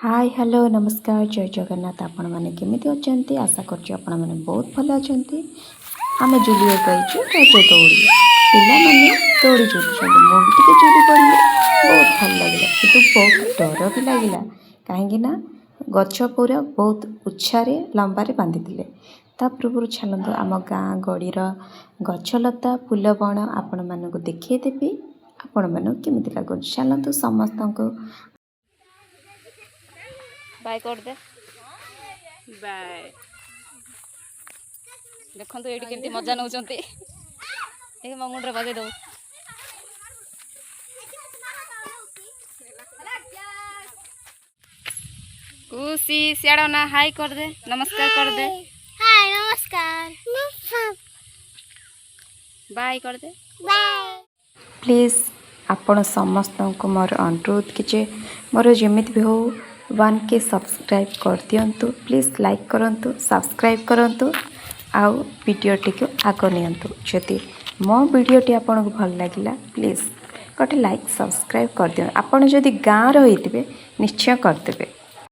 Hi hello नमस्कार जय जगन्नाथ आपण मैंने केमी अच्छा आशा कर बहुत भल अच्छा आम झुलिए गई रज दौड़ी पाने दौड़ी झुलुं मुझे झुली पड़ी बहुत भल लगे कि बहुत डर भी लगे कहीं गच पूरा बहुत उच्छारे लंबारे बांधि ता पूर्व छाड़ू आम गाँ गड़ीर गछलता फूल बण आपण मानक देखदेवी आपण मानक केमी लगुच चलतु समस्त को बाय कर दे बाय देखो ये केमती मजा नौ मुंडे बजे दो खुशी सियाड़ ना हाय कर दे नमस्कार कर दे हाय नमस्कार बाय कर दे बाय प्लीज आपण समस्त को मोर अनुरोध कि मोर जमी भी हो 1K सब्सक्राइब कर दिंतु प्लीज लाइक करूँ सब्सक्राइब करूँ आउ वीडियोटी को आग नियंतु जदि मो वीडियोटी आपन को भल लगिला प्लीज गोटे लाइक सब्सक्राइब कर दियो आपण जदि गाँव रही निश्चय करदेवे।